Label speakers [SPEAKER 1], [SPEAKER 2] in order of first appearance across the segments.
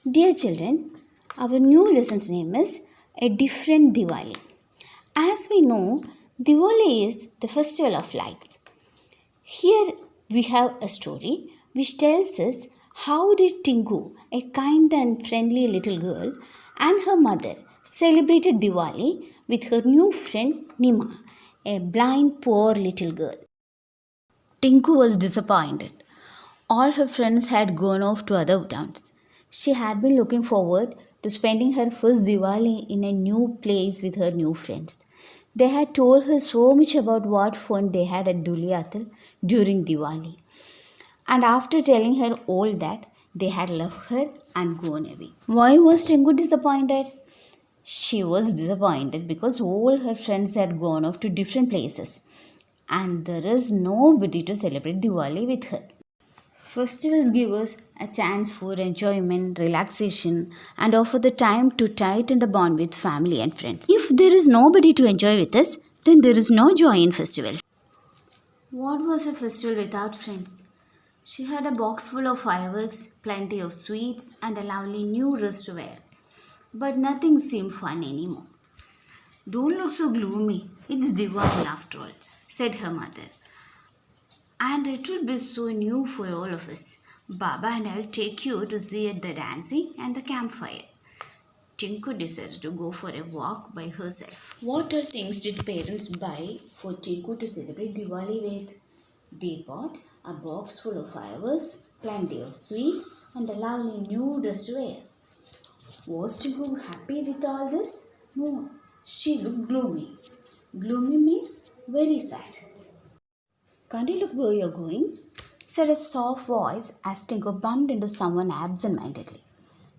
[SPEAKER 1] Dear children, our new lesson's name is A Different Diwali. As we know, Diwali is the festival of lights. Here we have a story which tells us how did Tinku, a kind and friendly little girl, and her mother celebrated Diwali with her new friend Nima, a blind poor little girl. Tinku was disappointed. All her friends had gone off to other towns. She had been looking forward to spending her first Diwali in a new place with her new friends. They had told her so much about what fun they had at Duliatal during Diwali. And after telling her all that, they had left her and gone away. Why was Tinku disappointed? She was disappointed because all her friends had gone off to different places and there is nobody to celebrate Diwali with her. Festivals give us a chance for enjoyment, relaxation, and offer the time to tighten the bond with family and friends. If there is nobody to enjoy with us, then there is no joy in festivals. What was a festival without friends? She had a box full of fireworks, plenty of sweets, and a lovely new dress to wear. But nothing seemed fun anymore. Don't look so gloomy. It's Diwali after all, said her mother. And it will be so new for all of us. Baba and I will take you to see the dancing and the campfire. Tinku decided to go for a walk by herself. What all things did parents buy for Tinku to celebrate Diwali with? They bought a box full of fireworks, plenty of sweets, and a lovely new dress to wear. Was Tinku happy with all this? No, she looked gloomy. Gloomy means very sad. Can't you look where you're going? Said a soft voice as Tinku bumped into someone absent-mindedly.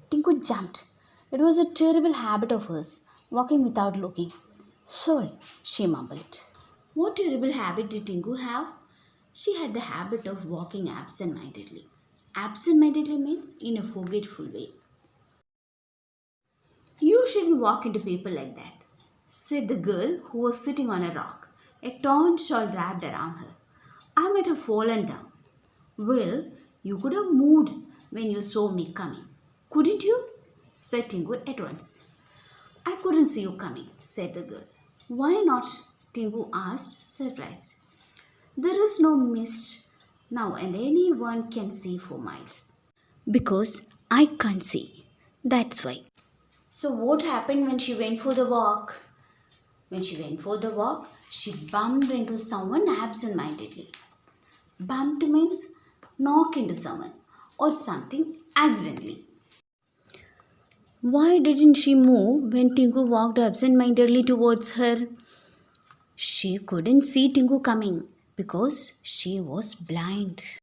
[SPEAKER 1] Tinku jumped. It was a terrible habit of hers, walking without looking. Sorry, she mumbled. What terrible habit did Tinku have? She had the habit of walking absent-mindedly. Absent-mindedly means in a forgetful way. You shouldn't walk into people like that, said the girl who was sitting on a rock, a torn shawl wrapped around her. I might have fallen down. Well, you could have moved when you saw me coming. Couldn't you? Said Tinku at once. I couldn't see you coming, said the girl. Why not? Tinku asked, surprised. There is no mist now and anyone can see for miles. Because I can't see. That's why. So what happened when she went for the walk? When she went for the walk, she bumped into someone absent-mindedly. Bumped means knock into someone or something accidentally. Why didn't she move when Tinku walked absent-mindedly towards her? She couldn't see Tinku coming because she was blind.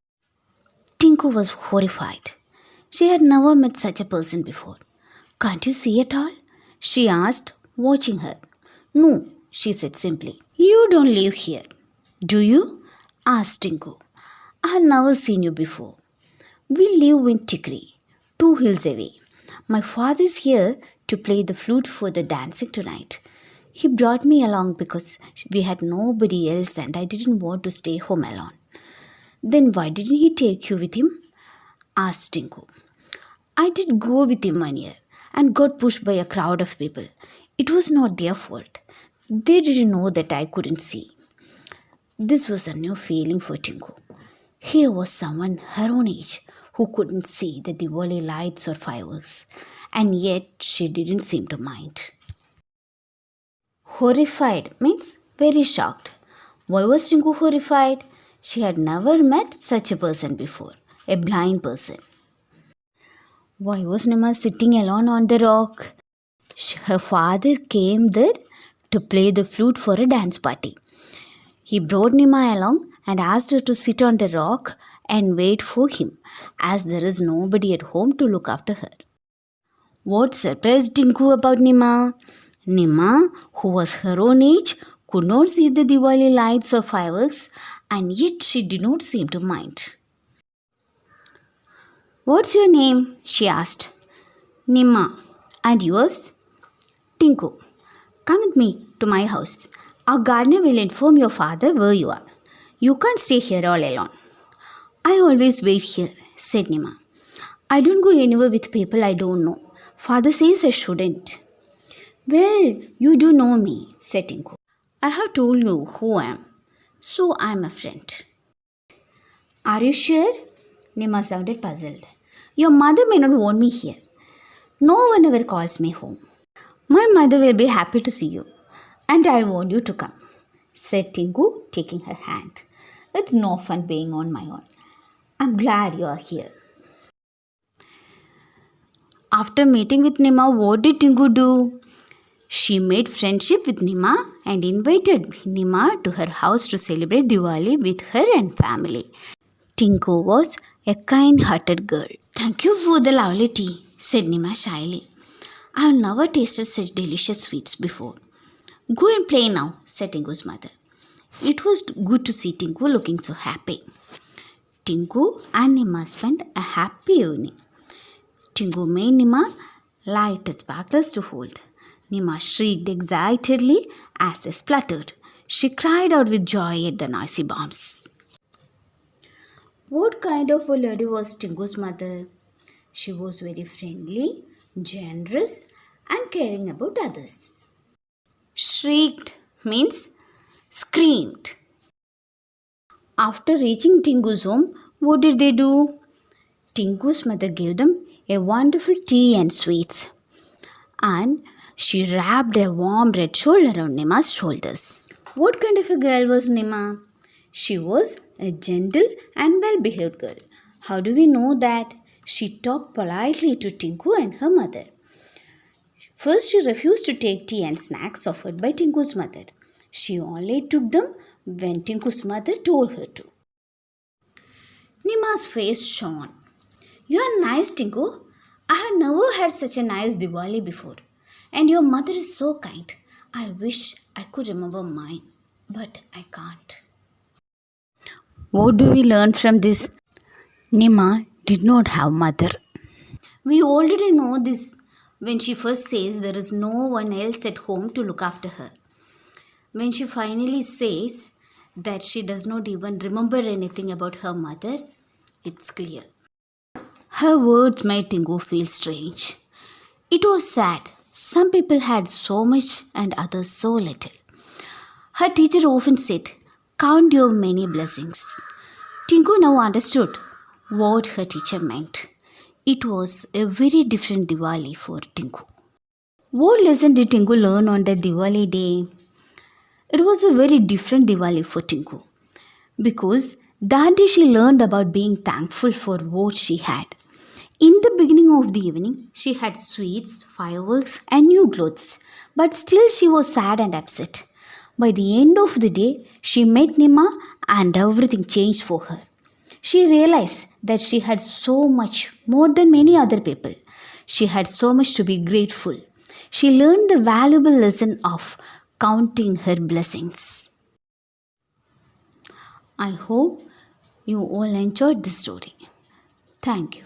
[SPEAKER 1] Tinku was horrified. She had never met such a person before. Can't you see at all? She asked, watching her. No, she said simply. You don't live here. Do you? Asked Tinku. I have never seen you before. We live in Tikri, 2 hills away. My father is here to play the flute for the dancing tonight. He brought me along because we had nobody else and I didn't want to stay home alone. Then why didn't he take you with him? Asked Tinku. I did go with him 1 year and got pushed by a crowd of people. It was not their fault. They didn't know that I couldn't see. This was a new feeling for Tinku. Here was someone her own age who couldn't see the Diwali lights or fireworks, and yet she didn't seem to mind. Horrified means very shocked. Why was Tinku horrified? She had never met such a person before, a blind person. Why was Nima sitting alone on the rock? Her father came there to play the flute for a dance party. He brought Nima along and asked her to sit on the rock and wait for him, as there is nobody at home to look after her. What surprised Tinku about Nima? Nima, who was her own age, could not see the Diwali lights or fireworks, and yet she did not seem to mind. What's your name? She asked. Nima. And yours? Tinku. Come with me to my house. Our gardener will inform your father where you are. You can't stay here all alone. I always wait here, said Nima. I don't go anywhere with people I don't know. Father says I shouldn't. Well, you do know me, said Tinku. I have told you who I am, so I am a friend. Are you sure? Nima sounded puzzled. Your mother may not want me here. No one ever calls me home. My mother will be happy to see you, and I want you to come, said Tinku, taking her hand. It's no fun being on my own. I'm glad you are here. After meeting with Nima, what did Tinku do? She made friendship with Nima and invited Nima to her house to celebrate Diwali with her and family. Tinku was a kind-hearted girl. Thank you for the lovely tea, said Nima shyly. I have never tasted such delicious sweets before. Go and play now, said Tinku's mother. It was good to see Tinku looking so happy. Tinku and Nima spent a happy evening. Tinku made Nima light sparkles to hold. Nima shrieked excitedly as they spluttered. She cried out with joy at the noisy bombs. What kind of a lady was Tinku's mother? She was very friendly, generous, and caring about others. Shrieked means screamed. After reaching Tinku's home, what did they do? Tinku's mother gave them a wonderful tea and sweets. And she wrapped a warm red shawl around Nima's shoulders. What kind of a girl was Nima? She was a gentle and well-behaved girl. How do we know that? She talked politely to Tinku and her mother. First, she refused to take tea and snacks offered by Tinku's mother. She only took them when Tinku's mother told her to. Nima's face shone. You are nice, Tinku. I have never had such a nice Diwali before. And your mother is so kind. I wish I could remember mine, but I can't. What do we learn from this? Nima did not have mother. We already know this when she first says there is no one else at home to look after her. When she finally says that she does not even remember anything about her mother, it's clear. Her words made Tinku feel strange. It was sad. Some people had so much and others so little. Her teacher often said, "Count your many blessings." Tinku now understood what her teacher meant. It was a very different Diwali for Tinku. What lesson did Tinku learn on that Diwali day? It was a very different Diwali for Tinku because that day she learned about being thankful for what she had. In the beginning of the evening, she had sweets, fireworks, and new clothes, but still she was sad and upset. By the end of the day, she met Nima and everything changed for her. She realized that she had so much more than many other people. She had so much to be grateful. She learned the valuable lesson of counting her blessings. I hope you all enjoyed this story. Thank you.